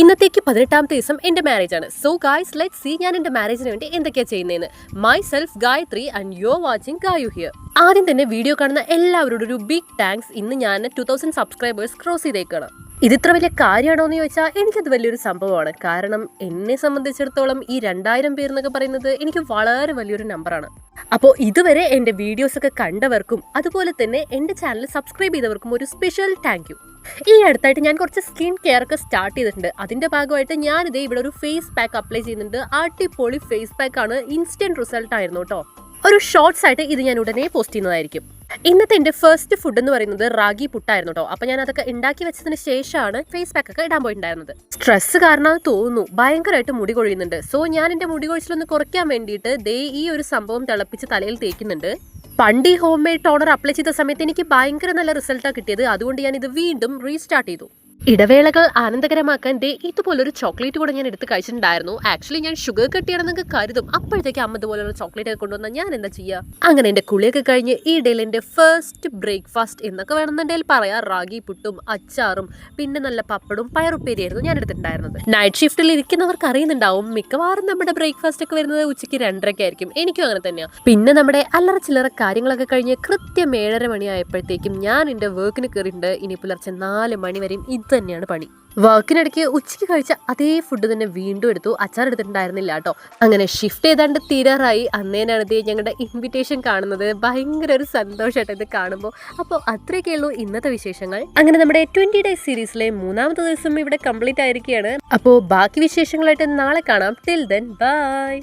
ഇന്നത്തേക്ക് 18ാമത്തെ ദിവസം എൻ്റെ മാരേജ് ആണ്. സോ ഗായ്സ് ലെറ്റ് സീ ഞാൻ എൻ്റെ മാരേജിന് വേണ്ടി എന്തൊക്കെയാണ് ചെയ്യുന്നതെന്ന്. My self Gayathri and you are watching Gayu here. ആദ്യം തന്നെ വീഡിയോ കാണുന്ന എല്ലാവരോടും ഒരു ബിഗ് താങ്ക്സ്. ഇന്ന് ഞാൻ 2000 സബ്സ്ക്രൈബേഴ്സ് ക്രോസ് ചെയ്തേക്കാണ്. ഇതിത്ര വലിയ കാര്യമാണോ എന്ന് ചോദിച്ചാൽ എനിക്കത് വലിയൊരു സംഭവമാണ്. കാരണം എന്നെ സംബന്ധിച്ചിടത്തോളം ഈ 2000 പേർ എന്നൊക്കെ പറയുന്നത് എനിക്ക് വളരെ വലിയൊരു നമ്പറാണ്. അപ്പോൾ ഇതുവരെ എൻ്റെ വീഡിയോസൊക്കെ കണ്ടവർക്കും അതുപോലെ തന്നെ എൻ്റെ ചാനൽ സബ്സ്ക്രൈബ് ചെയ്തവർക്കും ഒരു സ്പെഷ്യൽ താങ്ക് യു. ഈ അടുത്തായിട്ട് ഞാൻ കുറച്ച് സ്കിൻ കെയർ ഒക്കെ സ്റ്റാർട്ട് ചെയ്തിട്ടുണ്ട്. അതിൻ്റെ ഭാഗമായിട്ട് ഞാനിതേ ഇവിടെ ഒരു ഫേസ് പാക്ക് അപ്ലൈ ചെയ്യുന്നുണ്ട്. അടിപൊളി ഫേസ് പാക്ക് ആണ്. ഇൻസ്റ്റന്റ് റിസൾട്ട് ആയിരുന്നു കേട്ടോ. ഒരു ഷോർട്സ് ആയിട്ട് ഇത് ഞാൻ ഉടനെ പോസ്റ്റ് ചെയ്യുന്നതായിരിക്കും. ഇന്നത്തെ എൻ്റെ ഫസ്റ്റ് ഫുഡ് എന്ന് പറയുന്നത് റാഗി പുട്ടായിരുന്നു കേട്ടോ. അപ്പോൾ ഞാൻ അതൊക്കെ ഉണ്ടാക്കി വെച്ചതിന് ശേഷമാണ് ഫേസ് പാക്ക് ഒക്കെ ഇടാൻ പോയിട്ടുണ്ടായിരുന്നത്. സ്ട്രെസ് കാരണം തോന്നുന്നു ഭയങ്കരമായിട്ട് മുടി കൊഴിയുന്നുണ്ട്. സോ ഞാൻ എൻ്റെ മുടി കൊഴിച്ചിലൊന്ന് കുറയ്ക്കാൻ വേണ്ടിയിട്ട് ദേ ഈ ഒരു സംഭവം തിളപ്പിച്ച് തലയിൽ തേക്കുന്നുണ്ട്. പണ്ട് ഈ ഹോം മെയ്ഡ് ടോണർ അപ്ലൈ ചെയ്ത സമയത്ത് എനിക്ക് ഭയങ്കര നല്ല റിസൾട്ടാണ് കിട്ടിയത്. അതുകൊണ്ട് ഞാൻ ഇത് വീണ്ടും റീസ്റ്റാർട്ട് ചെയ്തു. ഇടവേളകൾ ആനന്ദകരമാക്കാൻ ദേ ഇതുപോലൊരു ചോക്ലേറ്റ് കൂടെ ഞാൻ എടുത്ത് കഴിച്ചിട്ടുണ്ടായിരുന്നു. ആക്ച്വലി ഞാൻ ഷുഗർ കട്ടിയാണെന്നൊക്കെ കരുതും. അപ്പോഴത്തേക്ക് അമ്മ ഇതുപോലൊരു ചോക്ലേറ്റ് ഒക്കെ കൊണ്ടുവന്നാൽ ഞാൻ എന്താ ചെയ്യുക? അങ്ങനെ എൻ്റെ കുളിയൊക്കെ കഴിഞ്ഞ് ഈ ഡേയിൽ എൻ്റെ ഫസ്റ്റ് ബ്രേക്ക്ഫാസ്റ്റ് എന്നൊക്കെ വേണമെന്നുണ്ടെങ്കിൽ പറയാം. റാഗി പുട്ടും അച്ചാറും പിന്നെ നല്ല പപ്പടും പയറുപ്പേരിയായിരുന്നു ഞാൻ എടുത്തിട്ടുണ്ടായിരുന്നത്. നൈറ്റ് ഷിഫ്റ്റിൽ ഇരിക്കുന്നവർക്ക് അറിയുന്നുണ്ടാവും, മിക്കവാറും നമ്മുടെ ബ്രേക്ക്ഫാസ്റ്റ് ഒക്കെ വരുന്നത് ഉച്ചയ്ക്ക് 2:30 ആയിരിക്കും. എനിക്കും അങ്ങനെ തന്നെയാണ്. പിന്നെ നമ്മുടെ അല്ലറ ചില്ലറ കാര്യങ്ങളൊക്കെ കഴിഞ്ഞ് കൃത്യം 7:30 മണിയായപ്പോഴത്തേക്കും ഞാൻ എൻ്റെ വർക്കിന് കയറിയിട്ടുണ്ട്. ഇനി പുലർച്ചെ 4 മണി വരെയും ഇത് തന്നെയാണ് പണി. വർക്കിനിടയ്ക്ക് ഉച്ചയ്ക്ക് കഴിച്ച അതേ ഫുഡ് തന്നെ വീണ്ടും എടുത്തു. അച്ചാർ എടുത്തിട്ടുണ്ടായിരുന്നില്ല കേട്ടോ. അങ്ങനെ ഷിഫ്റ്റ് ചെയ്താണ്ട് തീരാറായി. അന്നേനാണ് ഇത് ഞങ്ങളുടെ ഇൻവിറ്റേഷൻ കാണുന്നത്. ഭയങ്കര ഒരു സന്തോഷമായിട്ട് ഇത് കാണുമ്പോൾ. അപ്പോൾ അത്രയൊക്കെ ഉള്ളൂ ഇന്നത്തെ വിശേഷങ്ങൾ. അങ്ങനെ നമ്മുടെ 20 ഡേയ്സ് സീരീസിലെ 3ാമത്തെ ദിവസം ഇവിടെ കംപ്ലീറ്റ് ആയിരിക്കുകയാണ്. അപ്പോൾ ബാക്കി വിശേഷങ്ങളായിട്ട് നാളെ കാണാം. Till then bye.